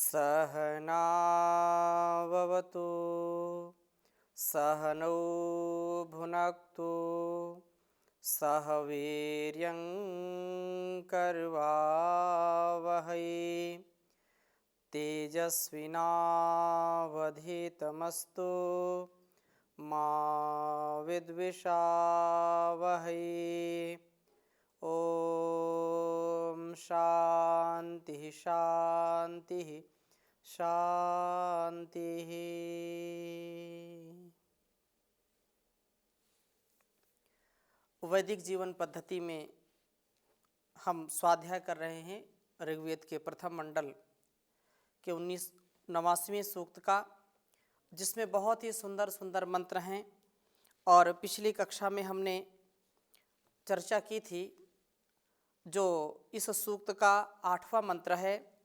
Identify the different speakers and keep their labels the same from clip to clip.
Speaker 1: सहनाववतु सहनौ भुनक्तु सह वीर्यं करवावहै तेजस्विनावधीतमस्तु मा विद्विषावहै। ओम शांति शांति शांति। वैदिक जीवन पद्धति में हम स्वाध्याय कर रहे हैं ऋग्वेद के प्रथम मंडल के 89वें सूक्त का, जिसमें बहुत ही सुंदर सुंदर मंत्र हैं। और पिछली कक्षा में हमने चर्चा की थी जो इस सूक्त का 8वां मंत्र है।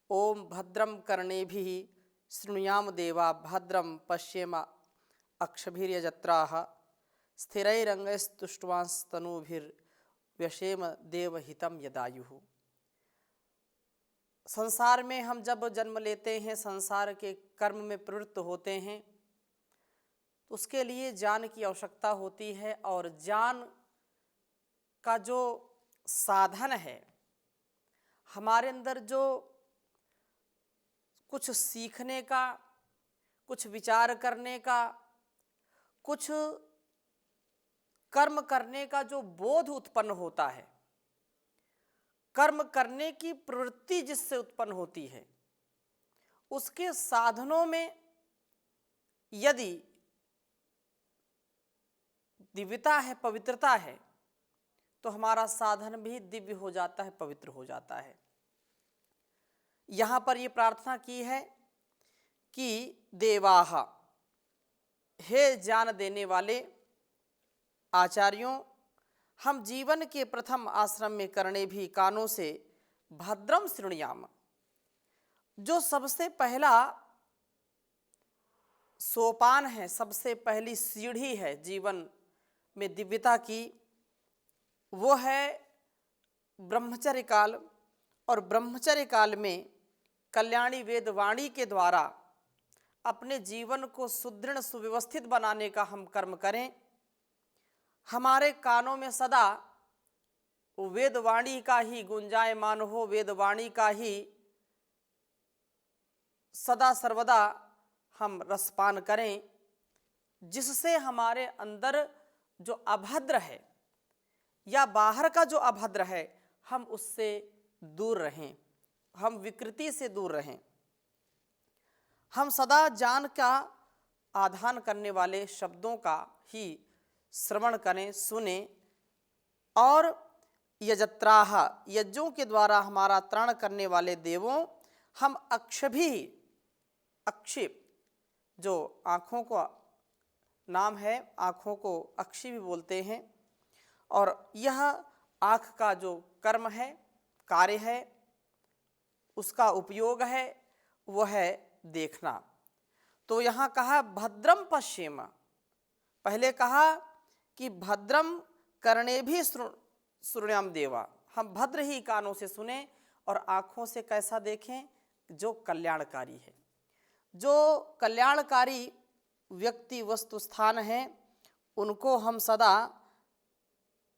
Speaker 1: ओम भद्रम कर्णेभिः शृणुयाम देवा भद्रम पश्येम अक्षभिर्यजत्राः स्थिरैरङ्गैस्तुष्ट्वांस्तनूभिर्व्यशेम देवहितं यदायुः। संसार में हम जब जन्म लेते हैं, संसार के कर्म में प्रवृत्त होते हैं, तो उसके लिए ज्ञान की आवश्यकता होती है। और ज्ञान का जो साधन है, हमारे अंदर जो कुछ सीखने का, कुछ विचार करने का, कुछ कर्म करने का जो बोध उत्पन्न होता है, कर्म करने की प्रवृत्ति जिससे उत्पन्न होती है, उसके साधनों में यदि दिव्यता है, पवित्रता है, तो हमारा साधन भी दिव्य हो जाता है, पवित्र हो जाता है। यहाँ पर ये प्रार्थना की है कि देवाः, हे ज्ञान देने वाले आचार्यों, हम जीवन के प्रथम आश्रम में करने भी कानों से भद्रम शृणुयाम, जो सबसे पहला सोपान है, सबसे पहली सीढ़ी है जीवन में दिव्यता की, वो है ब्रह्मचर्य काल। और ब्रह्मचर्य काल में कल्याणी वेदवाणी के द्वारा अपने जीवन को सुदृढ़ सुव्यवस्थित बनाने का हम कर्म करें। हमारे कानों में सदा वेदवाणी का ही गुंजायमान हो, वेदवाणी का ही सदा सर्वदा हम रसपान करें, जिससे हमारे अंदर जो अभद्र है या बाहर का जो अभद्र है, हम उससे दूर रहें, हम विकृति से दूर रहें। हम सदा ज्ञान का आधान करने वाले शब्दों का ही श्रवण करें, सुने। और यजत्राः, यज्ञों के द्वारा हमारा त्राण करने वाले देवों, हम अक्षभी, अक्षि जो आँखों का नाम है, आँखों को अक्षि भी बोलते हैं। और यह आँख का जो कर्म है, कार्य है, उसका उपयोग है, वह है देखना। तो यहाँ कहा भद्रम पश्येम, पहले कहा कि भद्रम कर्णेभिः शृणुयाम देवा, हम भद्र ही कानों से सुने और आँखों से कैसा देखें, जो कल्याणकारी है। जो कल्याणकारी व्यक्ति वस्तु स्थान है, उनको हम सदा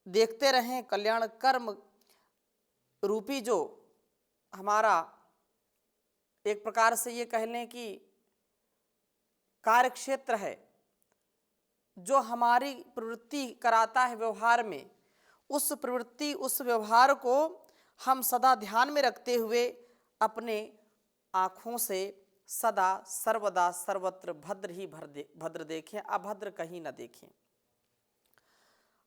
Speaker 1: देखते रहें। कल्याण कर्म रूपी जो हमारा एक प्रकार से ये कह लें कि कार्य क्षेत्र है, जो हमारी प्रवृत्ति कराता है व्यवहार में, उस प्रवृत्ति, उस व्यवहार को हम सदा ध्यान में रखते हुए अपने आँखों से सदा सर्वदा सर्वत्र भद्र ही भद्र देखें, अभद्र कहीं न देखें।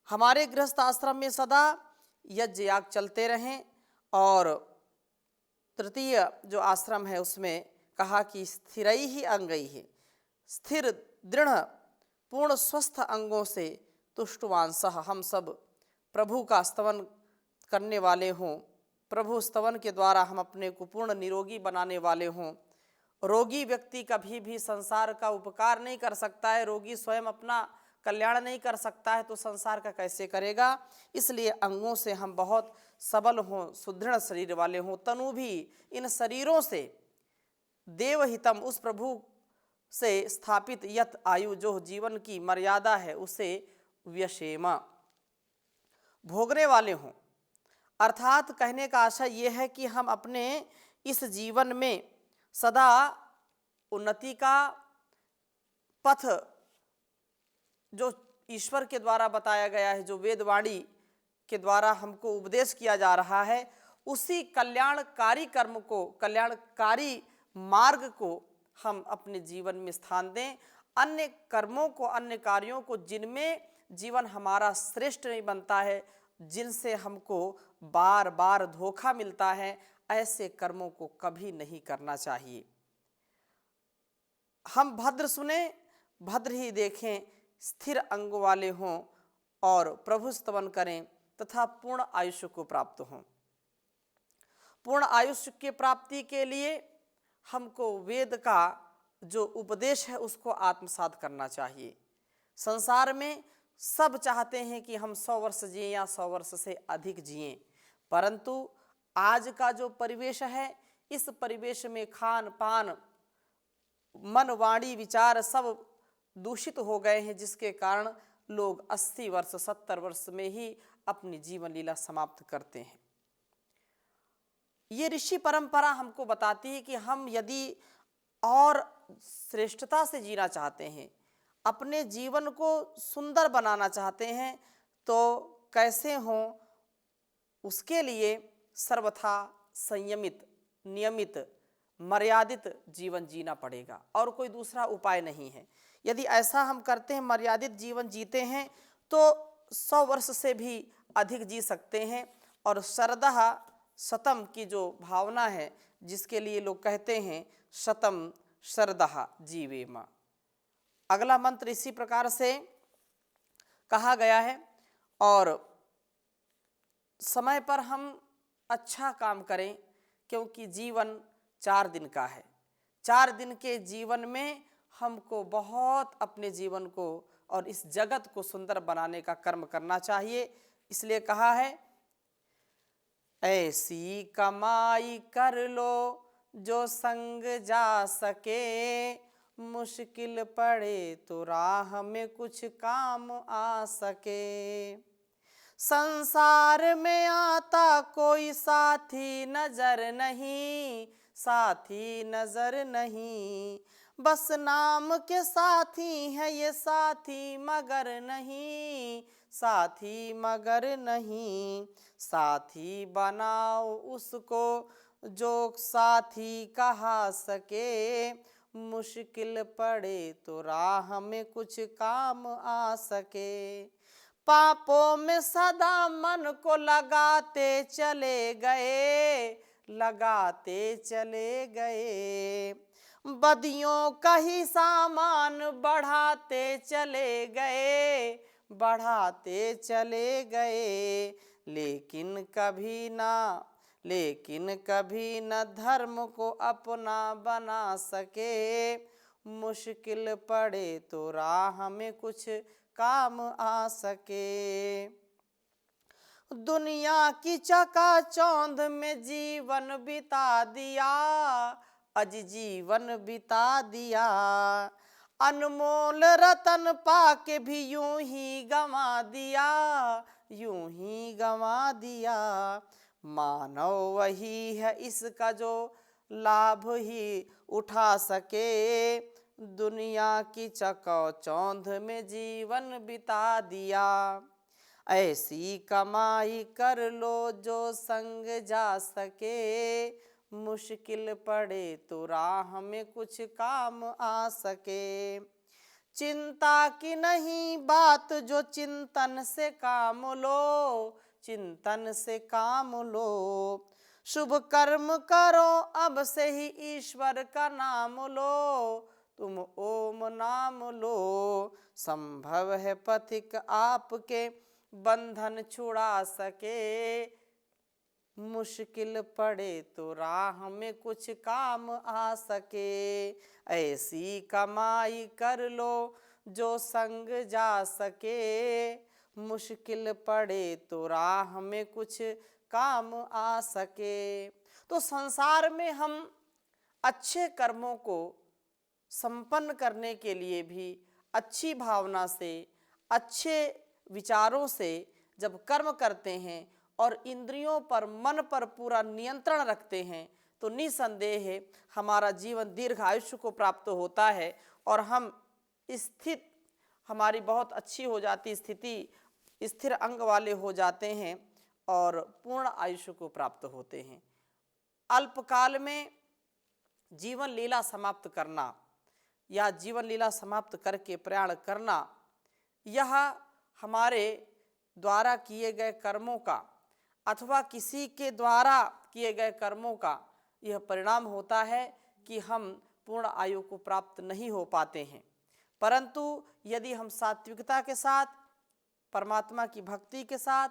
Speaker 1: हमारे गृहस्थ आश्रम में सदा यज्ञ याग चलते रहें। और तृतीय जो आश्रम है उसमें कहा कि स्थिरई ही अंगई है, स्थिर दृढ़ पूर्ण स्वस्थ अंगों से तुष्टवांसः, हम सब प्रभु का स्तवन करने वाले हों, प्रभु स्तवन के द्वारा हम अपने को पूर्ण निरोगी बनाने वाले हों। रोगी व्यक्ति कभी भी संसार का उपकार नहीं कर सकता है, रोगी स्वयं अपना कल्याण नहीं कर सकता है, तो संसार का कैसे करेगा। इसलिए अंगों से हम बहुत सबल हों, सुदृढ़ शरीर वाले हों। तनु भी इन शरीरों से देवहितम, उस प्रभु से स्थापित यत आयु, जो जीवन की मर्यादा है उसे व्यशेमा, भोगने वाले हों। अर्थात कहने का आशय यह है कि हम अपने इस जीवन में सदा उन्नति का पथ जो ईश्वर के द्वारा बताया गया है, जो वेदवाणी के द्वारा हमको उपदेश किया जा रहा है, उसी कल्याणकारी कर्म को, कल्याणकारी मार्ग को हम अपने जीवन में स्थान दें। अन्य कर्मों को, अन्य कार्यों को जिनमें जीवन हमारा श्रेष्ठ नहीं बनता है, जिनसे हमको बार बार धोखा मिलता है, ऐसे कर्मों को कभी नहीं करना चाहिए। हम भद्र सुने, भद्र ही देखें, स्थिर अंग वाले हों और प्रभु स्तवन करें तथा पूर्ण आयुष्य को प्राप्त हों। पूर्ण आयुष्य के प्राप्ति के लिए हमको वेद का जो उपदेश है उसको आत्मसात करना चाहिए। संसार में सब चाहते हैं कि हम 100 वर्ष जिएं या 100 वर्ष से अधिक जिएं, परंतु आज का जो परिवेश है, इस परिवेश में खान पान, मन, वाणी, विचार सब दूषित हो गए हैं, जिसके कारण लोग 80 वर्ष 70 वर्ष में ही अपनी जीवन लीला समाप्त करते हैं। ये ऋषि परंपरा हमको बताती है कि हम यदि और श्रेष्ठता से जीना चाहते हैं, अपने जीवन को सुंदर बनाना चाहते हैं, तो कैसे हों, उसके लिए सर्वथा संयमित, नियमित, मर्यादित जीवन जीना पड़ेगा और कोई दूसरा उपाय नहीं है। यदि ऐसा हम करते हैं, मर्यादित जीवन जीते हैं, तो 100 वर्ष से भी अधिक जी सकते हैं। और शरदः शतम की जो भावना है, जिसके लिए लोग कहते हैं शतम शरदः जीवेम। अगला मंत्र इसी प्रकार से कहा गया है। और समय पर हम अच्छा काम करें, क्योंकि जीवन 4 दिन का है। 4 दिन के जीवन में हमको बहुत अपने जीवन को और इस जगत को सुंदर बनाने का कर्म करना चाहिए। इसलिए कहा है, ऐसी कमाई कर लो जो संग जा सके, मुश्किल पड़े तो राह में कुछ काम आ सके। संसार में आता कोई साथी नजर नहीं, साथी नजर नहीं, बस नाम के साथी है ये साथी मगर नहीं, साथी मगर नहीं। साथी बनाओ उसको जो साथी कहा सके, मुश्किल पड़े तो राह में कुछ काम आ सके। पापों में सदा मन को लगाते चले गए, लगाते चले गए, बदियों का ही सामान बढ़ाते चले गए, बढ़ाते चले गए। लेकिन कभी न धर्म को अपना बना सके, मुश्किल पड़े तो राह में कुछ काम आ सके। दुनिया की चकाचौंध में जीवन बिता दिया, अज जीवन बिता दिया, अनमोल रतन पाके भी यूं ही गंवा दिया, यूं ही गंवा दिया। मानव वही है इसका जो लाभ ही उठा सके, दुनिया की चकाचौंध में जीवन बिता दिया। ऐसी कमाई कर लो जो संग जा सके, मुश्किल पड़े तो राह में कुछ काम आ सके। चिंता की नहीं बात जो चिंतन से काम लो, चिंतन से काम लो। शुभ कर्म करो अब से ही ईश्वर का नाम लो, तुम ओम नाम लो। संभव है पथिक आपके बंधन छुड़ा सके, मुश्किल पड़े तो राह में कुछ काम आ सके। ऐसी कमाई कर लो जो संग जा सके, मुश्किल पड़े तो राह में कुछ काम आ सके। तो संसार में हम अच्छे कर्मों को संपन्न करने के लिए भी अच्छी भावना से, अच्छे विचारों से जब कर्म करते हैं और इंद्रियों पर, मन पर पूरा नियंत्रण रखते हैं, तो निसंदेह हमारा जीवन दीर्घ आयुष्य को प्राप्त होता है और हम स्थित, हमारी बहुत अच्छी हो जाती स्थिति, स्थिर अंग वाले हो जाते हैं और पूर्ण आयुष्य को प्राप्त होते हैं। अल्पकाल में जीवन लीला समाप्त करना या जीवन लीला समाप्त करके प्रयाण करना, यह हमारे द्वारा किए गए कर्मों का अथवा किसी के द्वारा किए गए कर्मों का यह परिणाम होता है कि हम पूर्ण आयु को प्राप्त नहीं हो पाते हैं। परंतु यदि हम सात्विकता के साथ, परमात्मा की भक्ति के साथ,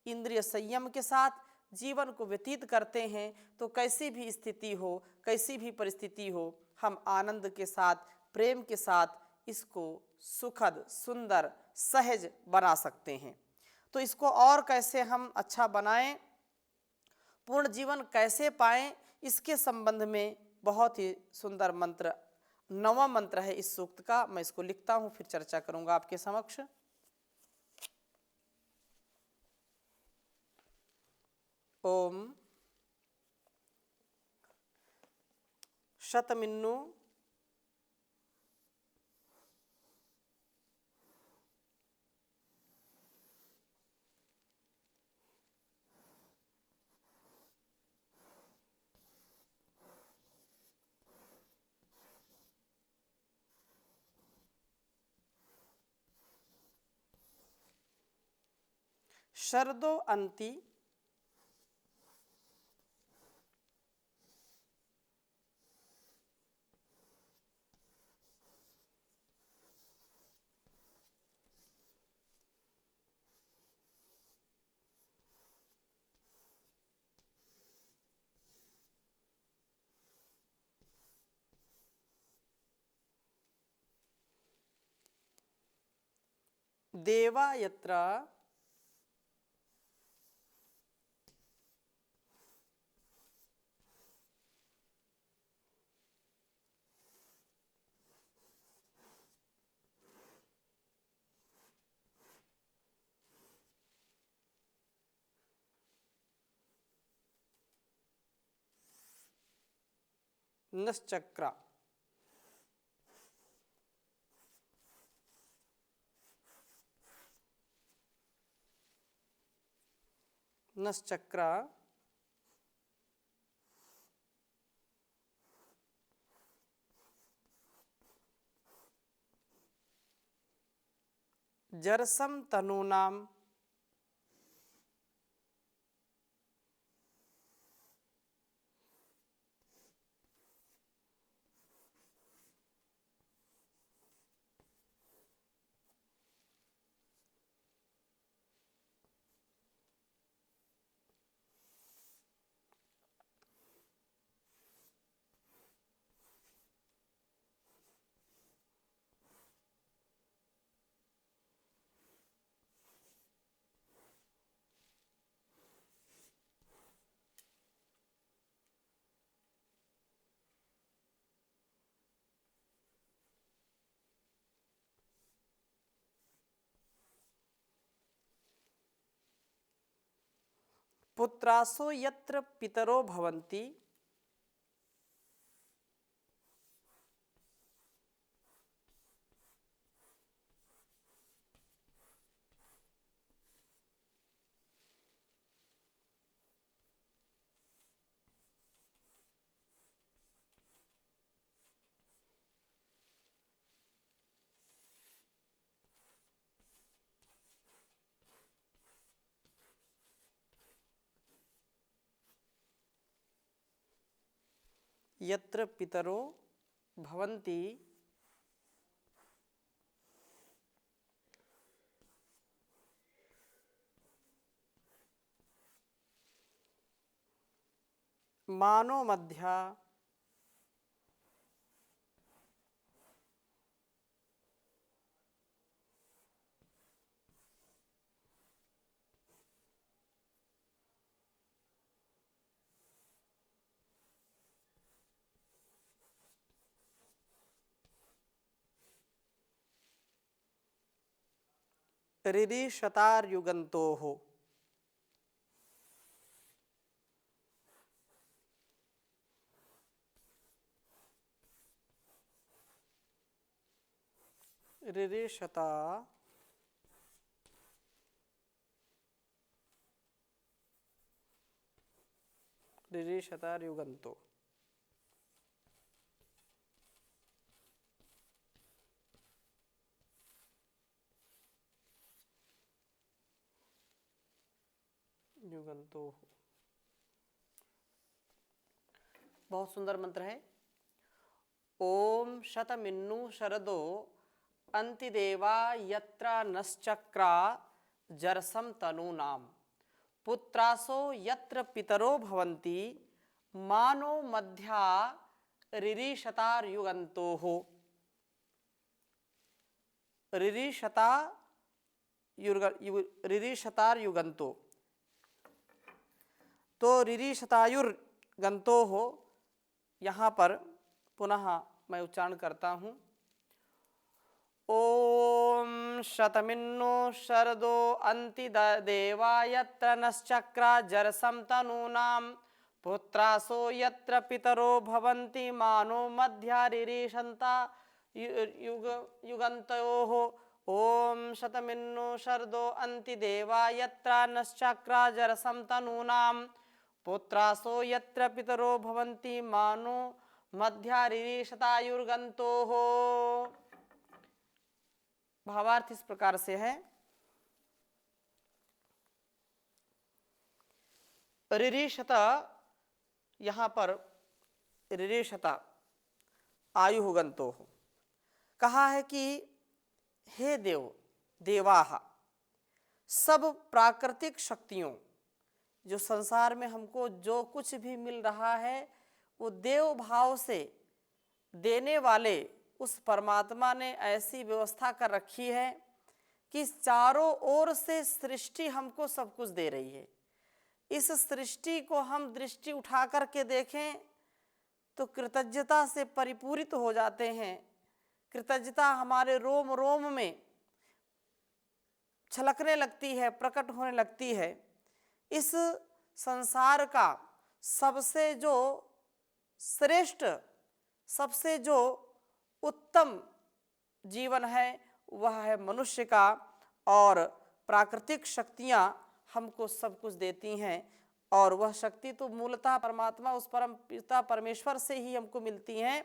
Speaker 1: इंद्रिय संयम के साथ जीवन को व्यतीत करते हैं, तो कैसी भी स्थिति हो, कैसी भी परिस्थिति हो, हम आनंद के साथ, प्रेम के साथ इसको सुखद, सुंदर, सहज बना सकते हैं। तो इसको और कैसे हम अच्छा बनाएं, पूर्ण जीवन कैसे पाएं, इसके संबंध में बहुत ही सुंदर मंत्र, 9वां मंत्र है इस सूक्त का। मैं इसको लिखता हूं, फिर चर्चा करूंगा आपके समक्ष। ओम शतमिन्नु शरदो अंति देवा यत्र नश्चक्र नश्चक्र जरसम तनूनाम पुत्रासो यत्र पितरो भवन्ति यत्र पितरो भवन्ति मानो मध्या रिरीशतार्युगन्तोः। रिरीशता रिरीशतार्युगन्तो। युगंतो। बहुत सुंदर मंत्र है। ओम शतमिन्नु शरदो अंतिदेवा यत्र नश्चक्रा जरसम तनूनाम पुत्रासो यत्र पितरो भवन्ति मानो मध्या रिरीशतार्युगन्तोः। रिरीशतार्युगन्तो। तो रिरीशतायुर्गन्तोः यहाँ पर पुनः मैं उच्चारण करता हूँ। ओम शतमिन्नो शरदो अंति देवा यत्र नश्चक्रा जरसम तनूनाम पुत्रासो यत्र पितरो भवन्ति मानो मध्या रिरीशन्ता युगन्तयोः। ओम शतमिन्नो शरदो अंति देवा यत्र नश्चक्रा जरसम तनूनाम पुत्रासो यत्र पितरो भवन्ति मानो मध्या रिरीशतायुर्गन्तोः। भावार्थ इस प्रकार से है। रिरीशता, यहाँ पर रिरीशता आयुगन्तोः कहा है कि हे देव देवाः, सब प्राकृतिक शक्तियों, जो संसार में हमको जो कुछ भी मिल रहा है वो देव भाव से देने वाले उस परमात्मा ने ऐसी व्यवस्था कर रखी है कि चारों ओर से सृष्टि हमको सब कुछ दे रही है। इस सृष्टि को हम दृष्टि उठा करके देखें तो कृतज्ञता से परिपूरित हो जाते हैं। कृतज्ञता हमारे रोम रोम में छलकने लगती है, प्रकट होने लगती है। इस संसार का सबसे जो श्रेष्ठ, सबसे जो उत्तम जीवन है वह है मनुष्य का, और प्राकृतिक शक्तियाँ हमको सब कुछ देती हैं, और वह शक्ति तो मूलतः परमात्मा उस परम पिता परमेश्वर से ही हमको मिलती हैं,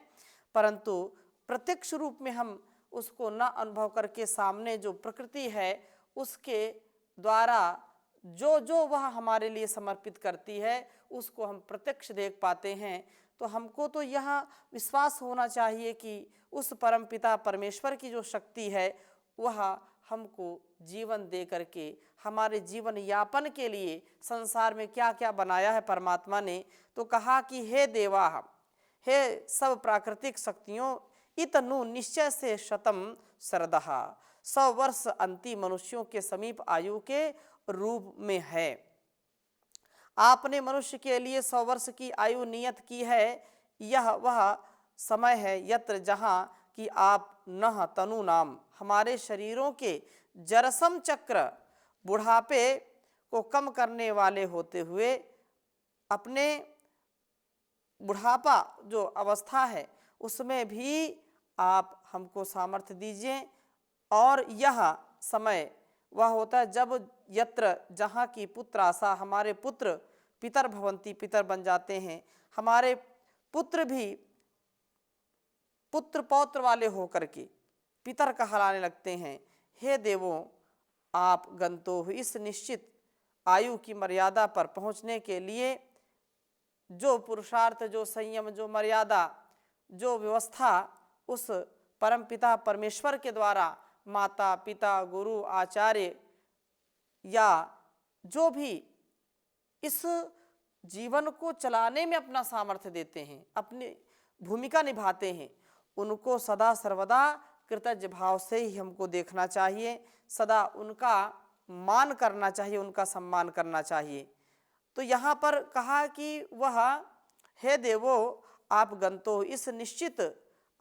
Speaker 1: परंतु प्रत्यक्ष रूप में हम उसको न अनुभव करके सामने जो प्रकृति है उसके द्वारा जो जो वह हमारे लिए समर्पित करती है उसको हम प्रत्यक्ष देख पाते हैं। तो हमको तो यह विश्वास होना चाहिए कि उस परमपिता परमेश्वर की जो शक्ति है वह हमको जीवन दे करके हमारे जीवन यापन के लिए संसार में क्या क्या बनाया है परमात्मा ने। तो कहा कि हे देवा, हे सब प्राकृतिक शक्तियों, इतनु निश्चय से शतम शरदः, 100 वर्ष अंति मनुष्यों के समीप आयु के रूप में है। आपने मनुष्य के लिए 100 वर्ष की आयु नियत की है। यह वह समय है यत्र जहाँ कि आप नह तनु नाम, हमारे शरीरों के जरसम चक्र, बुढ़ापे को कम करने वाले होते हुए अपने बुढ़ापा जो अवस्था है उसमें भी आप हमको सामर्थ्य दीजिए। और यह समय वह होता है जब यत्र जहाँ की पुत्र आशा, हमारे पुत्र पितर भवंती, पितर बन जाते हैं, हमारे पुत्र भी पुत्र पौत्र वाले होकर के पितर कहलाने लगते हैं। हे देवों, आप गंतो, इस निश्चित आयु की मर्यादा पर पहुँचने के लिए जो पुरुषार्थ, जो संयम, जो मर्यादा, जो व्यवस्था उस परमपिता परमेश्वर के द्वारा माता पिता गुरु आचार्य या जो भी इस जीवन को चलाने में अपना सामर्थ्य देते हैं, अपनी भूमिका निभाते हैं, उनको सदा सर्वदा कृतज्ञ भाव से ही हमको देखना चाहिए, सदा उनका मान करना चाहिए, उनका सम्मान करना चाहिए। तो यहाँ पर कहा कि वह हे देवो आप गंतो, इस निश्चित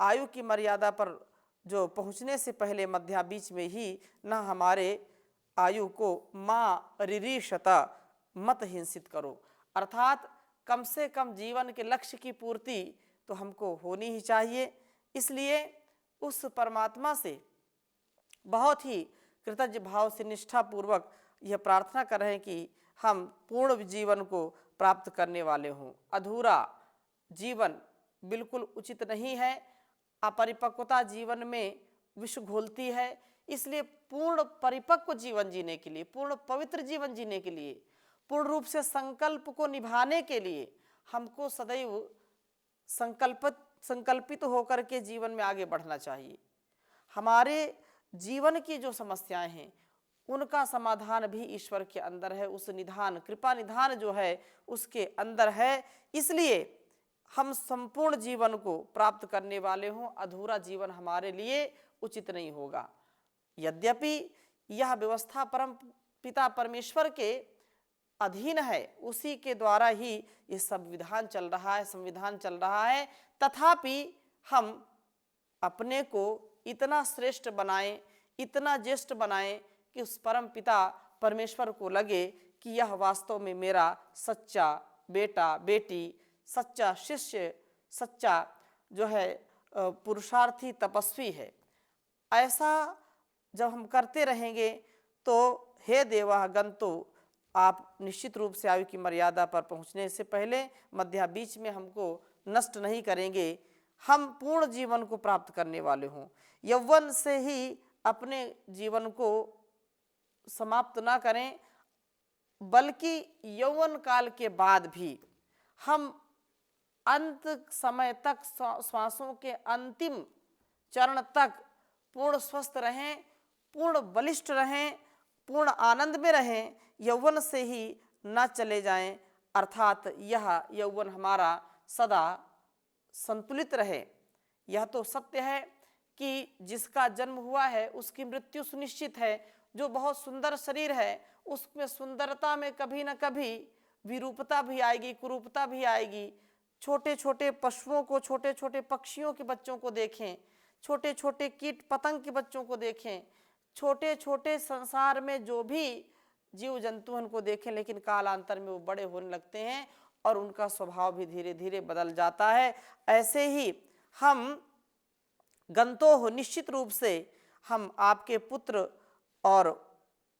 Speaker 1: आयु की मर्यादा पर जो पहुँचने से पहले मध्या बीच में ही न हमारे आयु को माँ रिरीशत, मत हिंसित करो। अर्थात कम से कम जीवन के लक्ष्य की पूर्ति तो हमको होनी ही चाहिए। इसलिए उस परमात्मा से बहुत ही कृतज्ञ भाव से निष्ठापूर्वक यह प्रार्थना कर रहे हैं कि हम पूर्ण जीवन को प्राप्त करने वाले हों। अधूरा जीवन बिल्कुल उचित नहीं है। अपरिपक्वता जीवन में विष घोलती है। इसलिए पूर्ण परिपक्व जीवन जीने के लिए, पूर्ण पवित्र जीवन जीने के लिए, पूर्ण रूप से संकल्प को निभाने के लिए हमको सदैव संकल्पित होकर के जीवन में आगे बढ़ना चाहिए। हमारे जीवन की जो समस्याएं हैं उनका समाधान भी ईश्वर के अंदर है, उस निधान, कृपा निधान जो है उसके अंदर है। इसलिए हम संपूर्ण जीवन को प्राप्त करने वाले हों, अधूरा जीवन हमारे लिए उचित नहीं होगा। यद्यपि यह व्यवस्था परम पिता परमेश्वर के अधीन है, उसी के द्वारा ही ये सब विधान चल रहा है, संविधान चल रहा है, तथापि हम अपने को इतना श्रेष्ठ बनाएं, इतना ज्येष्ठ बनाएं कि उस परम पिता परमेश्वर को लगे कि यह वास्तव में मेरा सच्चा बेटा बेटी, सच्चा शिष्य, सच्चा जो है पुरुषार्थी तपस्वी है। ऐसा जब हम करते रहेंगे तो हे देवा गंतो, आप निश्चित रूप से आयु की मर्यादा पर पहुंचने से पहले मध्य बीच में हमको नष्ट नहीं करेंगे। हम पूर्ण जीवन को प्राप्त करने वाले हों। यौवन से ही अपने जीवन को समाप्त ना करें, बल्कि यौवन काल के बाद भी हम अंत समय तक, श्वासों के अंतिम चरण तक पूर्ण स्वस्थ रहें, पूर्ण बलिष्ठ रहें, पूर्ण आनंद में रहें, यौवन से ही न चले जाएं। अर्थात यह यौवन हमारा सदा संतुलित रहे। यह तो सत्य है कि जिसका जन्म हुआ है उसकी मृत्यु सुनिश्चित है। जो बहुत सुंदर शरीर है उसमें सुंदरता में कभी न कभी विरूपता भी आएगी, कुरूपता भी आएगी। छोटे छोटे पशुओं को, छोटे छोटे पक्षियों के बच्चों को देखें, छोटे छोटे कीट पतंग के बच्चों को देखें, छोटे छोटे संसार में जो भी जीव जंतु उनको देखें, लेकिन कालांतर में वो बड़े होने लगते हैं और उनका स्वभाव भी धीरे धीरे बदल जाता है। ऐसे ही हम गंतो हो, निश्चित रूप से हम आपके पुत्र और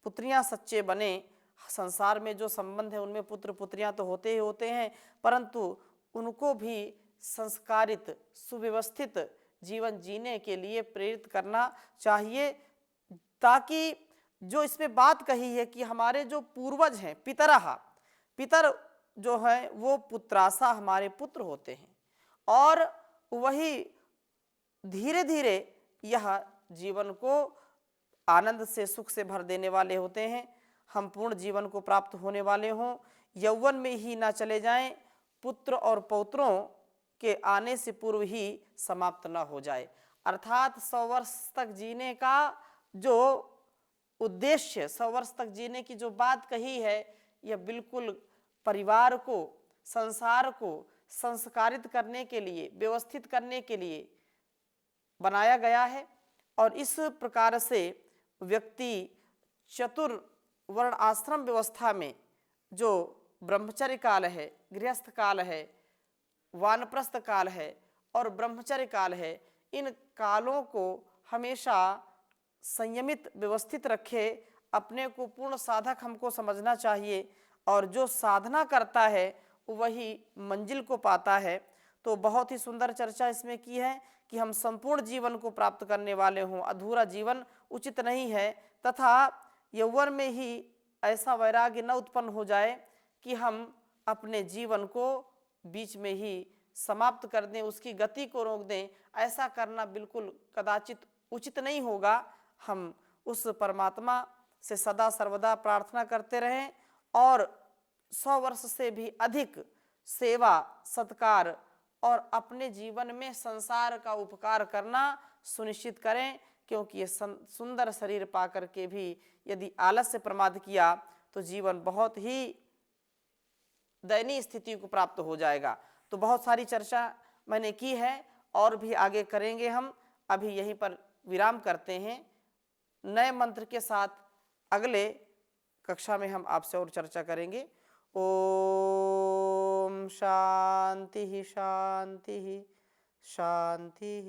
Speaker 1: पुत्रियां सच्चे बने। संसार में जो संबंध है उनमें पुत्र पुत्रियां तो होते ही होते हैं, परंतु उनको भी संस्कारित सुव्यवस्थित जीवन जीने के लिए प्रेरित करना चाहिए, ताकि जो इसमें बात कही है कि हमारे जो पूर्वज हैं, पितर जो है वो पुत्रासा हमारे पुत्र होते हैं, और वही धीरे धीरे यह जीवन को आनंद से, सुख से भर देने वाले होते हैं। हम पूर्ण जीवन को प्राप्त होने वाले हों, यौवन में ही ना चले जाएं, पुत्र और पौत्रों के आने से पूर्व ही समाप्त ना हो जाए। अर्थात 100 वर्ष तक जीने का जो उद्देश्य, 100 वर्ष तक जीने की जो बात कही है, यह बिल्कुल परिवार को, संसार को संस्कारित करने के लिए, व्यवस्थित करने के लिए बनाया गया है। और इस प्रकार से व्यक्ति चतुर्वर्ण आश्रम व्यवस्था में जो ब्रह्मचर्य काल है, गृहस्थ काल है, वानप्रस्थ काल है और ब्रह्मचर्य काल है, इन कालों को हमेशा संयमित व्यवस्थित रखे। अपने को पूर्ण साधक हमको समझना चाहिए, और जो साधना करता है वही मंजिल को पाता है। तो बहुत ही सुंदर चर्चा इसमें की है कि हम संपूर्ण जीवन को प्राप्त करने वाले हों, अधूरा जीवन उचित नहीं है, तथा यौवन में ही ऐसा वैराग्य न उत्पन्न हो जाए कि हम अपने जीवन को बीच में ही समाप्त कर दें, उसकी गति को रोक दें। ऐसा करना बिल्कुल कदाचित उचित नहीं होगा। हम उस परमात्मा से सदा सर्वदा प्रार्थना करते रहें और 100 वर्ष से भी अधिक सेवा, सत्कार और अपने जीवन में संसार का उपकार करना सुनिश्चित करें, क्योंकि ये सुंदर शरीर पाकर के भी यदि आलस्य प्रमाद किया तो जीवन बहुत ही दयनीय स्थिति को प्राप्त हो जाएगा। तो बहुत सारी चर्चा मैंने की है और भी आगे करेंगे हम। अभी यहीं पर विराम करते हैं। नए मंत्र के साथ अगले कक्षा में हम आपसे और चर्चा करेंगे। ओम शांति शांति शांति।